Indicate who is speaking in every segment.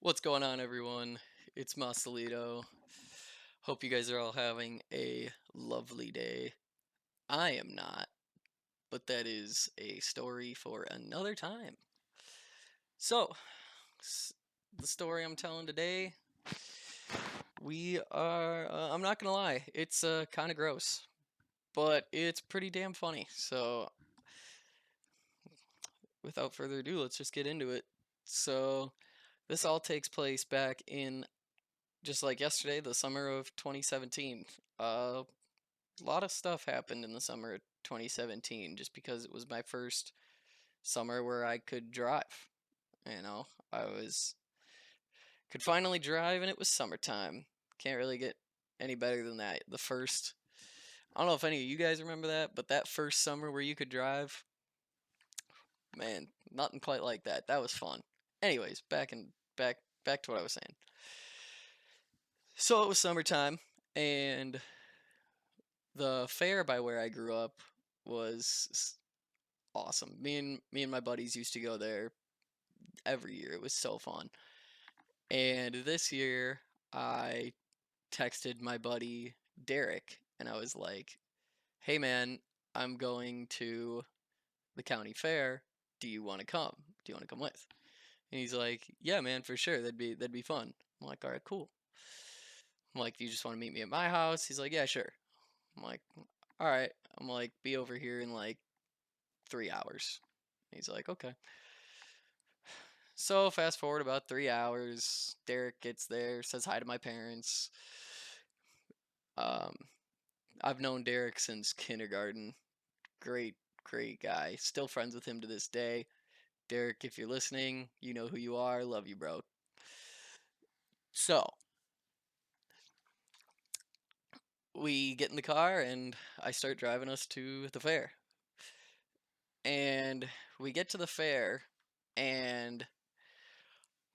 Speaker 1: What's going on, everyone? It's Masalito. Hope you guys are all having a lovely day. I am not, but that is a story for another time. So, s- the story I'm telling today, I'm not gonna lie, it's kind of gross, but it's pretty damn funny. So, without further ado, let's just get into it. So, this all takes place back in just like yesterday, the summer of 2017. A lot of stuff happened in the summer of 2017 just because it was my first summer where I could drive. You know, I was could finally drive and it was summertime. Can't really get any better than that. I don't know if any of you guys remember that, but that first summer where you could drive, man, nothing quite like that. That was fun. Anyways, back to what I was saying. So it was summertime and the fair by where I grew up was awesome. Me and my buddies used to go there every year. It was so fun. And this year I texted my buddy Derek and I was like, "Hey man, I'm going to the county fair. Do you want to come? Do you want to come with?" And he's like, "Yeah, man, for sure. That'd be fun." I'm like, "All right, cool." I'm like, "Do you just want to meet me at my house?" He's like, "Yeah, sure." I'm like, "All right." I'm like, "Be over here in like 3 hours." He's like, "Okay." So fast forward about 3 hours. Derek gets there, says hi to my parents. Um, I've known Derek since kindergarten. Great, great guy. Still friends with him to this day. Derek, if you're listening, you know who you are. Love you, bro. So we get in the car and I start driving us to the fair. And we get to the fair, and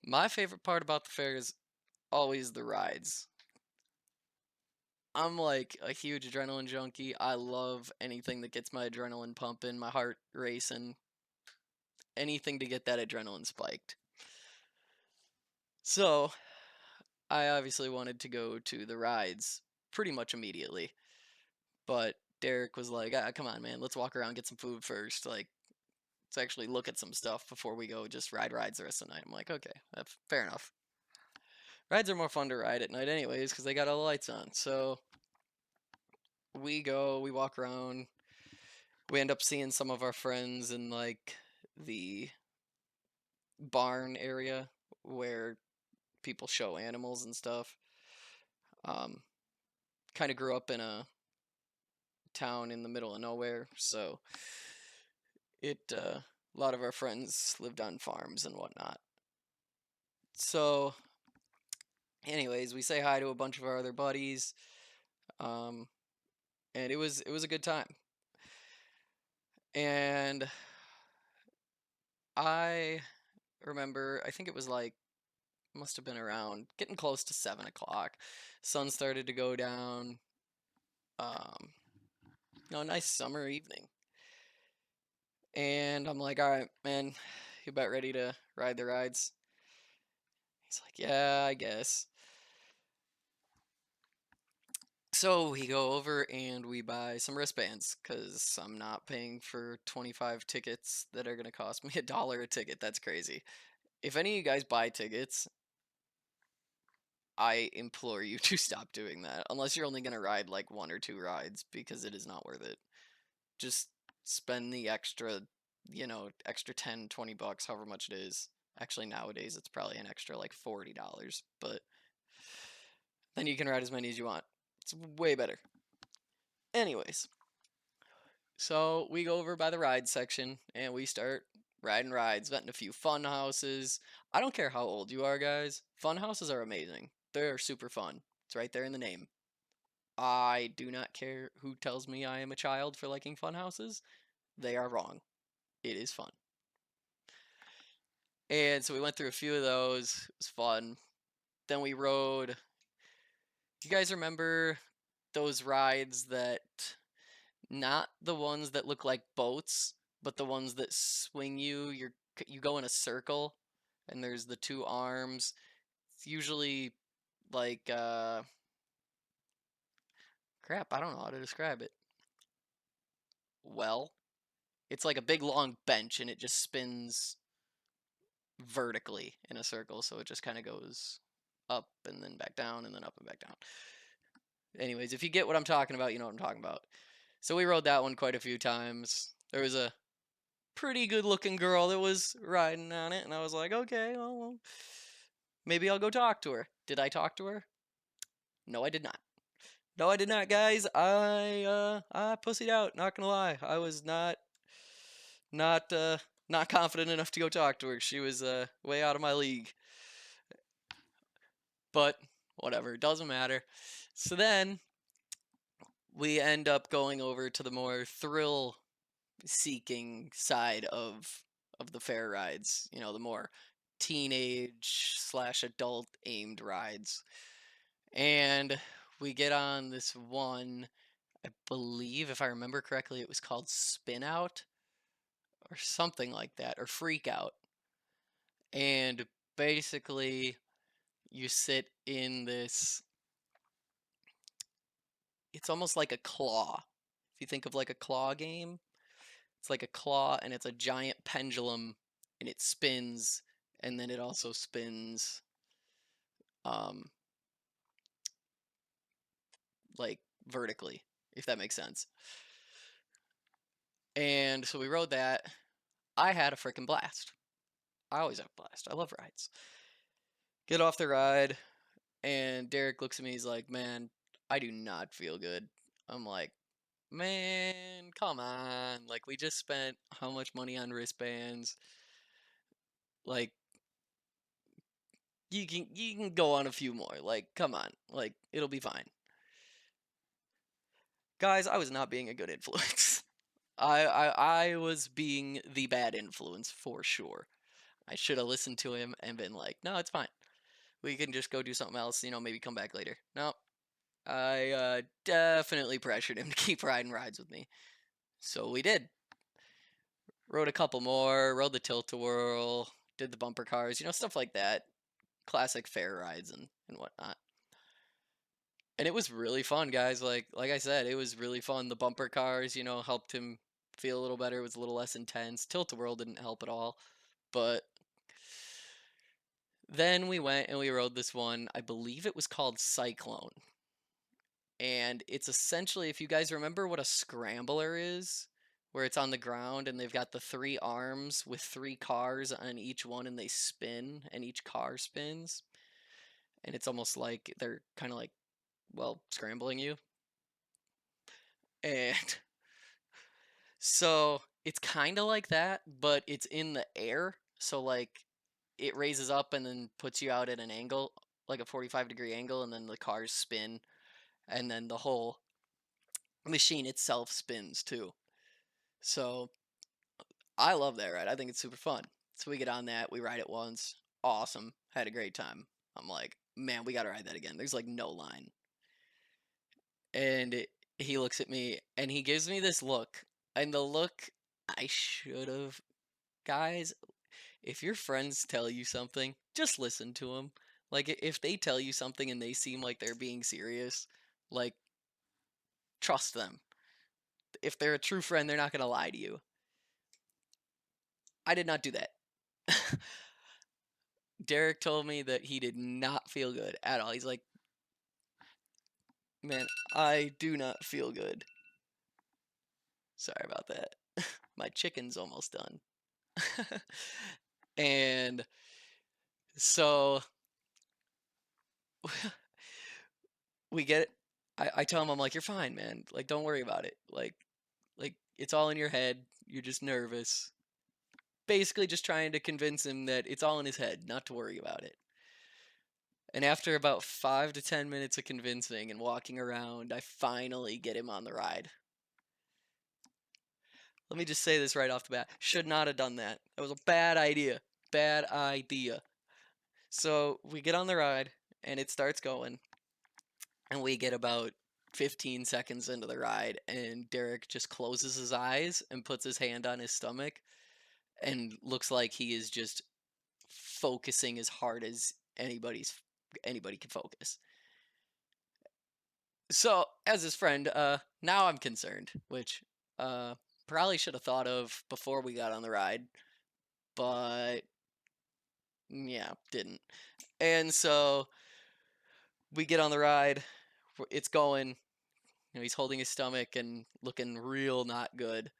Speaker 1: my favorite part about the fair is always the rides. I'm like a huge adrenaline junkie. I love anything that gets my adrenaline pumping, my heart racing, anything to get that adrenaline spiked. So, I obviously wanted to go to the rides pretty much immediately, but Derek was like, come on, man, let's walk around, get some food first. Like, let's actually look at some stuff before we go just ride rides the rest of the night." I'm like, okay, that's fair enough. Rides are more fun to ride at night, anyways, because they got all the lights on. So, we walk around, we end up seeing some of our friends in like the barn area where people show animals and stuff. Um, kind of grew up in a town in the middle of nowhere, so a lot of our friends lived on farms and whatnot. So, anyways, we say hi to a bunch of our other buddies, um, and it was a good time. And I remember, I think it was like must have been around getting close to 7 o'clock. Sun started to go down. Um, nice summer evening. And I'm like, all right, man, you about ready to ride the rides? He's like, yeah, I guess. So we go over and we buy some wristbands because I'm not paying for 25 tickets that are going to cost me $1 a ticket. That's crazy. If any of you guys buy tickets, I implore you to stop doing that unless you're only going to ride like one or two rides because it is not worth it. Just spend the extra 10, 20 bucks, however much it is. Actually, nowadays it's probably an extra like $40, but then you can ride as many as you want. It's way better. Anyways, so we go over by the ride section and we start riding rides, vetting a few fun houses. I don't care how old you are, guys. Fun houses are amazing. They're super fun. It's right there in the name. I do not care who tells me I am a child for liking fun houses. They are wrong. It is fun. And so we went through a few of those. It was fun. Then we rode. Do you guys remember those rides that not the ones that look like boats, but the ones that swing you? You go in a circle and there's the two arms It's usually like crap, I don't know how to describe it. Well, it's like a big long bench and it just spins vertically in a circle, so it just kind of goes up and then back down and then up and back down. Anyways, if you get what I'm talking about, you know what I'm talking about. So we rode that one quite a few times. There was a pretty good looking girl that was riding on it, and I was like, okay, well, maybe I'll go talk to her. Did I talk to her? No, I did not. No, I did not, guys. I pussied out, not gonna lie. I was not not confident enough to go talk to her. She was way out of my league. But whatever, it doesn't matter. So then we end up going over to the more thrill seeking side of the fair rides, you know, the more teenage slash adult aimed rides. And we get on this one, I believe, if I remember correctly, it was called Spin Out or something like that, or Freak Out. And basically, you sit in this, it's almost like a claw. If you think of like a claw game, it's like a claw and it's a giant pendulum and it spins and then it also spins um like vertically, if that makes sense. And so we rode that. I had a freaking blast. I always have a blast. I love rides. Get off the ride and Derek looks at me, he's like, "Man, I do not feel good." I'm like, "Man, come on. Like we just spent how much money on wristbands? Like you can go on a few more. Like, come on. Like, it'll be fine." Guys, I was not being a good influence. I was being the bad influence for sure. I should have listened to him and been like, "No, it's fine. We can just go do something else, you know, maybe come back later." No. I definitely pressured him to keep riding rides with me. So we did. Rode a couple more, rode the tilt-a-whirl, did the bumper cars, you know, stuff like that. Classic fair rides and whatnot. And it was really fun, guys. Like I said, it was really fun. The bumper cars, you know, helped him feel a little better. It was a little less intense. Tilt-a-whirl didn't help at all. But then we went and we rode this one. I believe it was called Cyclone. And it's essentially, if you guys remember what a scrambler is, where it's on the ground and they've got the three arms with three cars on each one and they spin and each car spins. And it's almost like they're kind of like, well, scrambling you. And so it's kind of like that, but it's in the air. So like it raises up and then puts you out at an angle, like a 45-degree angle, and then the cars spin, and then the whole machine itself spins too. So I love that ride. I think it's super fun. So we get on that, we ride it once. Awesome. Had a great time. I'm like, man, we gotta ride that again. There's like no line. And he looks at me and he gives me this look. And the look I should have, guys, if your friends tell you something, just listen to them. Like if they tell you something and they seem like they're being serious, like trust them. If they're a true friend, they're not going to lie to you. I did not do that. Derek told me that he did not feel good at all. He's like, "Man, I do not feel good." Sorry about that. My chicken's almost done. And so we get it. I tell him, I'm like, "You're fine, man. Like, don't worry about it. Like it's all in your head. You're just nervous." Basically, just trying to convince him that it's all in his head, not to worry about it. And after about 5 to 10 minutes of convincing and walking around, I finally get him on the ride. Let me just say this right off the bat. Should not have done that. That was a bad idea. Bad idea. So we get on the ride and it starts going. And we get about 15 seconds into the ride and Derek just closes his eyes and puts his hand on his stomach and looks like he is just focusing as hard as anybody's anybody can focus. So as his friend, now I'm concerned, which uh, probably should have thought of before we got on the ride, but yeah, didn't. And so we get on the ride. It's going. He's holding his stomach and looking real not good.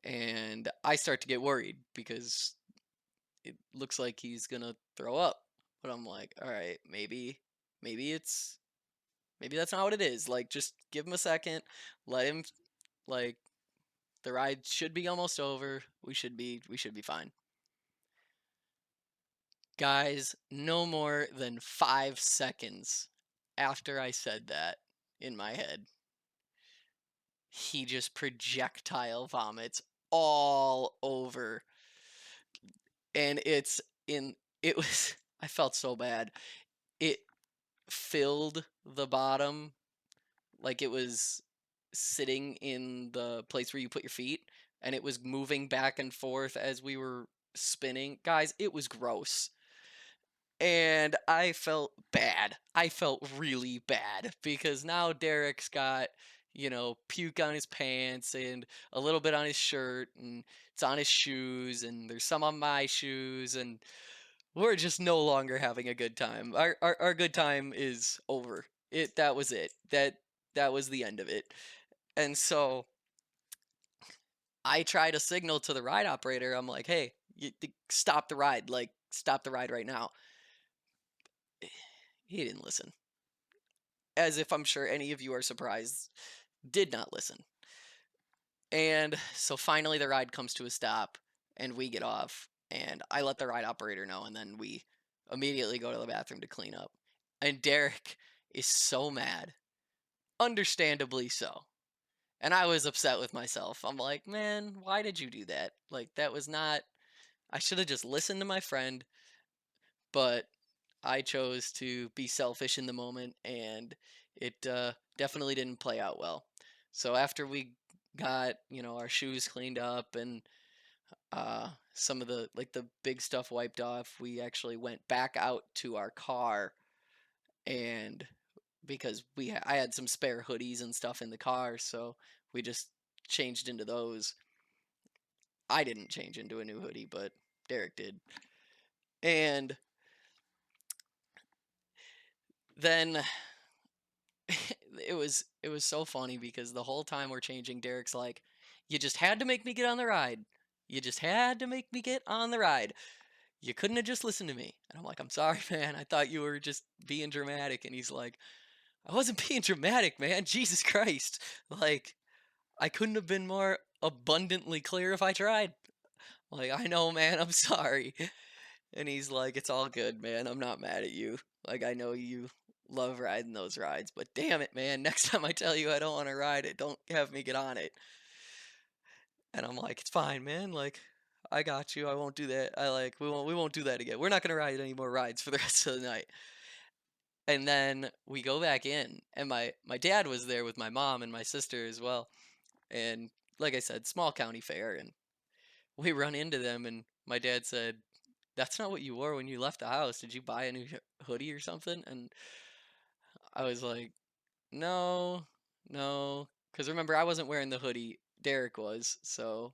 Speaker 1: And I start to get worried because it looks like he's gonna throw up. But I'm like, all right, maybe it's maybe that's not what it is. Like, just give him a second, let him like the ride should be almost over. We should be fine. Guys, no more than 5 seconds after I said that in my head, he just projectile vomits all over. And it was I felt so bad. It filled the bottom like it was sitting in the place where you put your feet, and it was moving back and forth as we were spinning. Guys, it was gross. And I felt bad. I felt really bad because now Derek's got, puke on his pants and a little bit on his shirt, and it's on his shoes, and there's some on my shoes, and we're just no longer having a good time. Our good time is over. That was it. That was the end of it. And so I try to signal to the ride operator. I'm like, "Hey, stop the ride. Like, stop the ride right now." He didn't listen. As if I'm sure any of you are surprised, did not listen. And so finally the ride comes to a stop and we get off, and I let the ride operator know, and then we immediately go to the bathroom to clean up. And Derek is so mad, understandably so. And I was upset with myself. I'm like, man, why did you do that? Like, that was not, I should have just listened to my friend, but I chose to be selfish in the moment, and it definitely didn't play out well. So after we got, our shoes cleaned up and some of the big stuff wiped off, we actually went back out to our car, and because I had some spare hoodies and stuff in the car, so we just changed into those. I didn't change into a new hoodie, but Derek did. And then it was so funny because the whole time we're changing, Derek's like, "You just had to make me get on the ride. You just had to make me get on the ride. You couldn't have just listened to me." And I'm like, "I'm sorry, man. I thought you were just being dramatic." And he's like, "I wasn't being dramatic, man. Jesus Christ. Like, I couldn't have been more abundantly clear if I tried." Like, "I know, man. I'm sorry." And he's like, "It's all good, man. I'm not mad at you. Like, I know you love riding those rides, but damn it, man. Next time I tell you I don't want to ride it, don't have me get on it." And I'm like, "It's fine, man. Like, I got you. I won't do that. We won't do that again. We're not gonna ride any more rides for the rest of the night." And then we go back in, and my dad was there with my mom and my sister as well. And like I said, small county fair, and we run into them, and my dad said, "That's not what you wore when you left the house. Did you buy a new hoodie or something?" And I was like, "No, no." Because remember, I wasn't wearing the hoodie. Derek was. So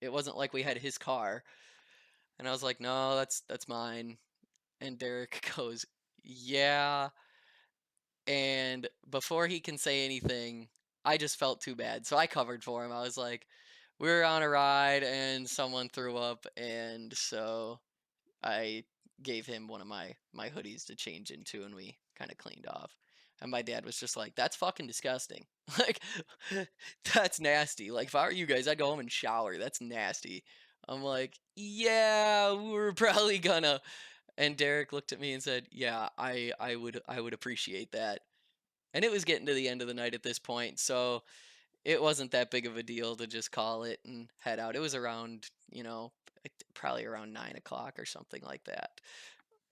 Speaker 1: it wasn't like we had his car. And I was like, "No, that's mine." And Derek goes, "Yeah." And before he can say anything, I just felt too bad. So I covered for him. I was like, "We were on a ride and someone threw up. And so I gave him one of my hoodies to change into, and we kind of cleaned off." And my dad was just like, "That's fucking disgusting. Like, that's nasty. Like, if I were you guys, I'd go home and shower. That's nasty." I'm like, "Yeah, we're probably gonna." And Derek looked at me and said, "Yeah, I would appreciate that." And it was getting to the end of the night at this point, so it wasn't that big of a deal to just call it and head out. It was around, probably around 9 o'clock or something like that.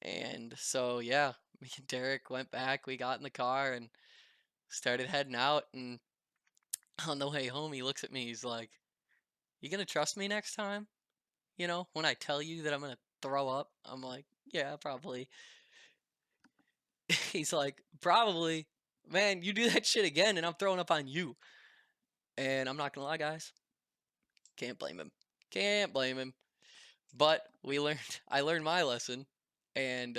Speaker 1: And so, yeah, me and Derek went back. We got in the car and started heading out. And on the way home, he looks at me. He's like, "You gonna trust me next time? When I tell you that I'm gonna throw up?" I'm like, "Yeah, probably." He's like, "Probably. Man, you do that shit again and I'm throwing up on you." And I'm not gonna lie, guys, can't blame him. Can't blame him. But we learned I learned my lesson, and,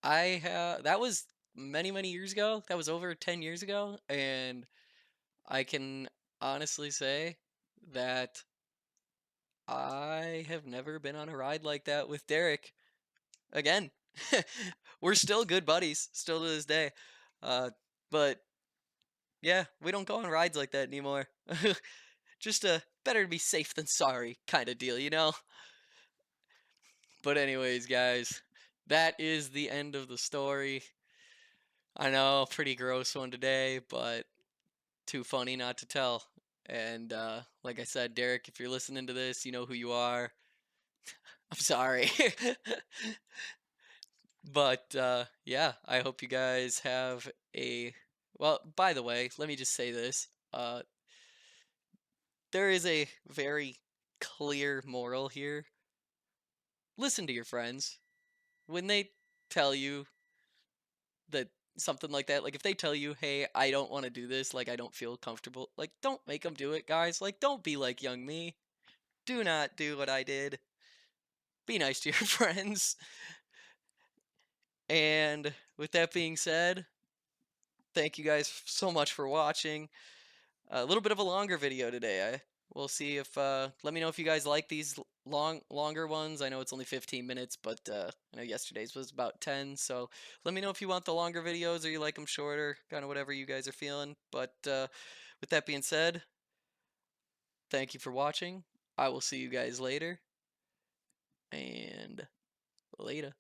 Speaker 1: that was many, many years ago. That was over 10 years ago, and I can honestly say that I have never been on a ride like that with Derek again. We're still good buddies, still to this day. But yeah, we don't go on rides like that anymore. Just a better to be safe than sorry kind of deal, you know? But anyways, guys, that is the end of the story. I know, pretty gross one today, but too funny not to tell. And like I said, Derek, if you're listening to this, you know who you are. I'm sorry. But yeah, I hope you guys have a. Well, by the way, let me just say this. There is a very clear moral here. Listen to your friends. When they tell you that something like that, like if they tell you, hey, I don't want to do this, like I don't feel comfortable, like don't make them do it, guys. Like don't be like young me. Do not do what I did. Be nice to your friends. And with that being said, thank you guys so much for watching. A little bit of a longer video today. We'll see if let me know if you guys like these longer ones. I know it's only 15 minutes, but I know yesterday's was about 10. So let me know if you want the longer videos or you like them shorter, kind of whatever you guys are feeling. But with that being said, thank you for watching. I will see you guys later, and later.